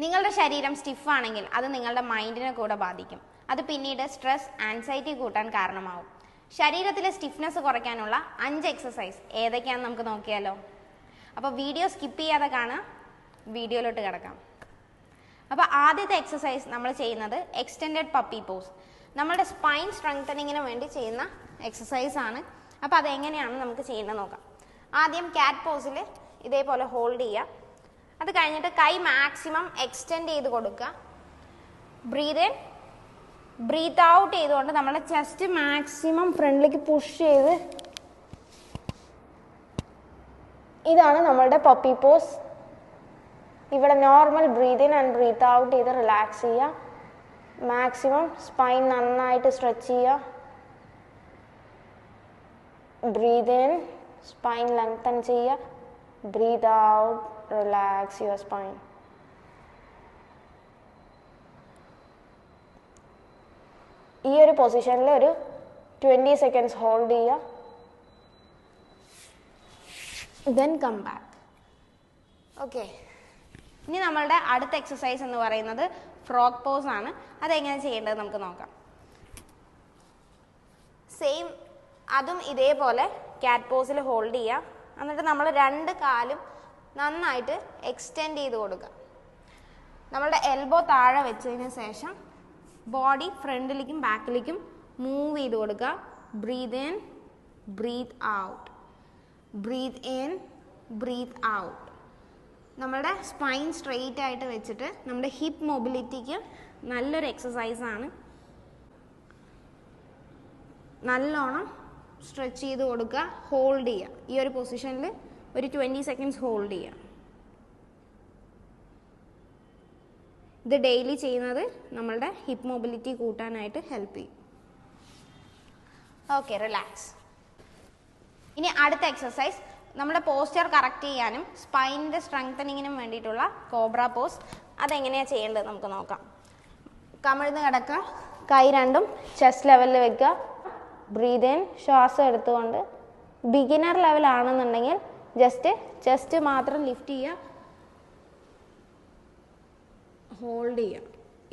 നിങ്ങളുടെ ശരീരം സ്റ്റിഫാണെങ്കിൽ അത് നിങ്ങളുടെ മൈൻഡിനെ കൂടെ ബാധിക്കും. അത് പിന്നീട് സ്ട്രെസ്, ആൻസൈറ്റി കൂട്ടാൻ കാരണമാവും. ശരീരത്തിലെ സ്റ്റിഫ്നെസ് കുറയ്ക്കാനുള്ള 5 എക്സസൈസ് ഏതൊക്കെയാണെന്ന് നമുക്ക് നോക്കിയാലോ. അപ്പോൾ വീഡിയോ സ്കിപ്പ് ചെയ്യാതെ കാണുക. വീഡിയോയിലോട്ട് കിടക്കാം. അപ്പോൾ ആദ്യത്തെ എക്സസൈസ് നമ്മൾ ചെയ്യുന്നത് എക്സ്റ്റെൻഡഡ് പപ്പി പോസ്. നമ്മളുടെ സ്പൈൻ സ്ട്രെങ്തനിങ്ങിന് വേണ്ടി ചെയ്യുന്ന എക്സസൈസ് ആണ്. അപ്പോൾ അതെങ്ങനെയാണ് നമുക്ക് ചെയ്യേണ്ടത് നോക്കാം. ആദ്യം ക്യാറ്റ് പോസിൽ ഇതേപോലെ ഹോൾഡ് ചെയ്യുക. അത് കഴിഞ്ഞിട്ട് കൈ മാക്സിമം എക്സ്റ്റെൻഡ് ചെയ്ത് കൊടുക്കുക. ബ്രീത്ത് ഇൻ, ബ്രീത്ത് ഔട്ട് ചെയ്തുകൊണ്ട് നമ്മുടെ ചെസ്റ്റ് മാക്സിമം ഫ്രണ്ടിലേക്ക് പുഷ് ചെയ്ത്, ഇതാണ് നമ്മളുടെ പപ്പി പോസ്. ഇവിടെ normal breathe in and breathe out ചെയ്ത് റിലാക്സ് ചെയ്യുക. മാക്സിമം സ്പൈൻ നന്നായിട്ട് സ്ട്രെച്ച് ചെയ്യുക. ബ്രീത്ത് ഇൻ, സ്പൈൻ ലെങ്തൻ ചെയ്യുക. Breathe out, relax your spine. ഈ ഒരു പൊസിഷനിൽ ഒരു 20 സെക്കൻഡ്സ് ഹോൾഡ് ചെയ്യുക. Then come back. ഓക്കെ, ഇനി നമ്മളുടെ അടുത്ത എക്സസൈസ് എന്ന് പറയുന്നത് ഫ്രോഗ് പോസ് ആണ്. അതെങ്ങനെ ചെയ്യേണ്ടത് നമുക്ക് നോക്കാം. സെയിം, അതും ഇതേപോലെ ക്യാറ്റ് പോസിൽ ഹോൾഡ് ചെയ്യുക. എന്നിട്ട് നമ്മൾ 2 കാലും നന്നായിട്ട് എക്സ്റ്റെൻഡ് ചെയ്ത് കൊടുക്കുക. നമ്മളുടെ എൽബോ താഴെ വെച്ചതിന് ശേഷം ബോഡി ഫ്രണ്ടിലേക്കും ബാക്കിലേക്കും മൂവ് ചെയ്ത് കൊടുക്കുക. Breathe in, breathe out, breathe in, breathe out. നമ്മുടെ സ്പൈൻ സ്ട്രെയിറ്റ് ആയിട്ട് വെച്ചിട്ട് നമ്മുടെ ഹിപ്പ് മൊബിലിറ്റിക്ക് നല്ലൊരു എക്സസൈസ് ആണ്. നല്ലോണം സ്ട്രെച്ച് ചെയ്ത് കൊടുക്കുക. ഹോൾഡ് ചെയ്യുക. ഈ ഒരു പൊസിഷനിൽ ഒരു 20 സെക്കൻഡ്സ് ഹോൾഡ് ചെയ്യുക. ഇത് ഡെയിലി ചെയ്യുന്നത് നമ്മളുടെ ഹിപ്പ് മൊബിലിറ്റി കൂട്ടാനായിട്ട് ഹെൽപ്പ് ചെയ്യും. Okay, relax. ഇനി അടുത്ത എക്സസൈസ് നമ്മുടെ പോസ്ചർ കറക്റ്റ് ചെയ്യാനും സ്പൈനിൻ്റെ സ്ട്രെങ്തനിങ്ങിനും വേണ്ടിയിട്ടുള്ള കോബ്ര പോസ്. അതെങ്ങനെയാണ് ചെയ്യേണ്ടത് നമുക്ക് നോക്കാം. കമിഴ്ന്ന് കിടക്കുക. കൈ രണ്ടും ചെസ്റ്റ് ലെവലിൽ വെക്കുക. ബ്രീത്ത് ഇൻ, ശ്വാസം എടുത്തുകൊണ്ട്. ബിഗിനർ ലെവൽ ആണെന്നുണ്ടെങ്കിൽ ചെസ്റ്റ് മാത്രം ലിഫ്റ്റ് ചെയ്യുക, ഹോൾഡ് ചെയ്യുക.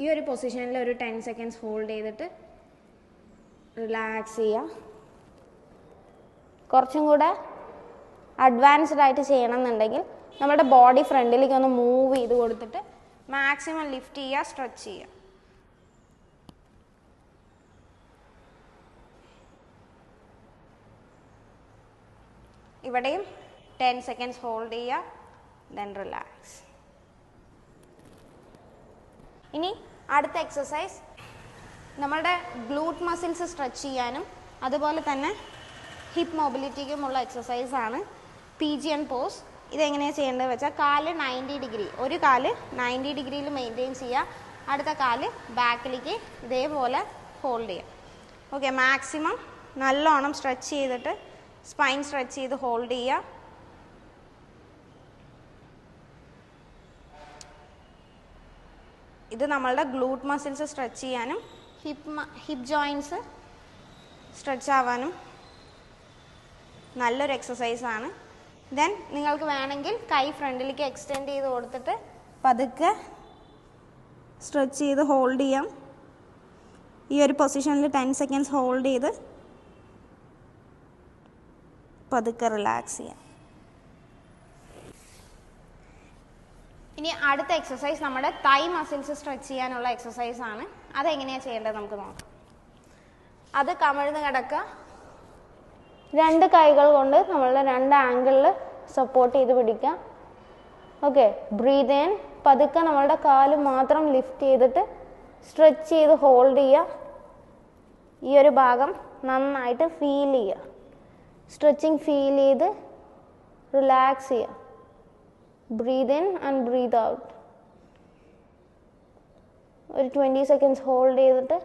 ഈ ഒരു പൊസിഷനിൽ ഒരു 10 സെക്കൻഡ്സ് ഹോൾഡ് ചെയ്തിട്ട് റിലാക്സ് ചെയ്യുക. കുറച്ചും കൂടെ അഡ്വാൻസ്ഡ് ആയിട്ട് ചെയ്യണമെന്നുണ്ടെങ്കിൽ നമ്മുടെ ബോഡി ഫ്രണ്ടിലേക്ക് ഒന്ന് മൂവ് ചെയ്ത് കൊടുത്തിട്ട് മാക്സിമം ലിഫ്റ്റ് ചെയ്യുക, സ്ട്രെച്ച് ചെയ്യുക. ഇവിടെയും 10 സെക്കൻഡ്സ് ഹോൾഡ് ചെയ്യുക, ദെൻ റിലാക്സ്. ഇനി അടുത്ത എക്സസൈസ് നമ്മളുടെ ഗ്ലൂട്ട് മസിൽസ് സ്ട്രെച്ച് ചെയ്യാനും അതുപോലെ തന്നെ ഹിപ്പ് മൊബിലിറ്റിക്കുമുള്ള എക്സസൈസ് ആണ് പിജിയൻ പോസ്. ഇതെങ്ങനെയാണ് ചെയ്യേണ്ടത് വെച്ചാൽ കാല് 90 ഡിഗ്രി, ഒരു കാല് 90 ഡിഗ്രിയിൽ മെയിൻറ്റെയിൻ ചെയ്യുക. അടുത്ത കാല് ബാക്കിലേക്ക് ഇതേപോലെ ഹോൾഡ് ചെയ്യുക. ഓക്കെ, മാക്സിമം നല്ലോണം സ്ട്രെച്ച് ചെയ്തിട്ട് സ്പൈൻ സ്ട്രെച്ച് ചെയ്ത് ഹോൾഡ് ചെയ്യുക. ഇത് നമ്മളുടെ ഗ്ലൂട്ട് മസിൽസ് സ്ട്രെച്ച് ചെയ്യാനും ഹിപ്പ് ജോയിൻസ് സ്ട്രെച്ച് ആവാനും നല്ലൊരു എക്സസൈസ് ആണ്. ദെൻ നിങ്ങൾക്ക് വേണമെങ്കിൽ കൈ ഫ്രണ്ടിലേക്ക് എക്സ്റ്റെൻഡ് ചെയ്ത് കൊടുത്തിട്ട് പതുക്കെ സ്ട്രെച്ച് ചെയ്ത് ഹോൾഡ് ചെയ്യാം. ഈ ഒരു പൊസിഷനിൽ 10 സെക്കൻഡ്സ് ഹോൾഡ് ചെയ്ത് പതുക്കെ റിലാക്സ് ചെയ്യാം. ഇനി അടുത്ത എക്സസൈസ് നമ്മുടെ തൈ മസിൽസ് സ്ട്രെച്ച് ചെയ്യാനുള്ള എക്സസൈസ് ആണ്. അതെങ്ങനെയാണ് ചെയ്യേണ്ടത് നമുക്ക് നോക്കാം. അത് കമിഴ്ന്ന് കിടക്കുക. 2 കൈകൾ കൊണ്ട് നമ്മളുടെ 2 ആംഗിളിൽ സപ്പോർട്ട് ചെയ്ത് പിടിക്കുക. ഓക്കെ, ബ്രീത്ത് ഇൻ, പതുക്കെ നമ്മളുടെ കാല് മാത്രം ലിഫ്റ്റ് ചെയ്തിട്ട് സ്ട്രെച്ച് ചെയ്ത് ഹോൾഡ് ചെയ്യുക. ഈ ഒരു ഭാഗം നന്നായിട്ട് ഫീൽ ചെയ്യുക. സ്ട്രെച്ചിങ് ഫീൽ ചെയ്ത് റിലാക്സ് ചെയ്യുക. Breathe in and breathe out. ഒരു 20 സെക്കൻഡ്സ് ഹോൾഡ് ചെയ്തിട്ട്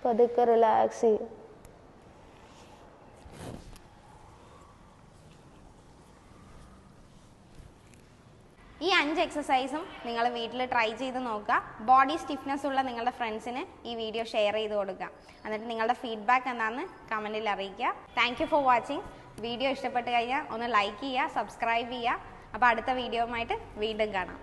പതുക്കെ റിലാക്സ് ചെയ്യുക. ഈ 5 എക്സസൈസും നിങ്ങൾ വീട്ടിൽ ട്രൈ ചെയ്ത് നോക്കുക. ബോഡി സ്റ്റിഫ്നെസ് ഉള്ള നിങ്ങളുടെ ഫ്രണ്ട്സിന് ഈ വീഡിയോ ഷെയർ ചെയ്ത് കൊടുക്കുക. എന്നിട്ട് നിങ്ങളുടെ ഫീഡ്ബാക്ക് എന്താണെന്ന് കമൻറ്റിൽ അറിയിക്കുക. Thank you for watching. Video ഇഷ്ടപ്പെട്ട് കഴിഞ്ഞാൽ ഒന്ന് ലൈക്ക് ചെയ്യുക, സബ്സ്ക്രൈബ് ചെയ്യുക. അപ്പോൾ അടുത്ത വീഡിയോയുമായിട്ട് വീണ്ടും കാണാം.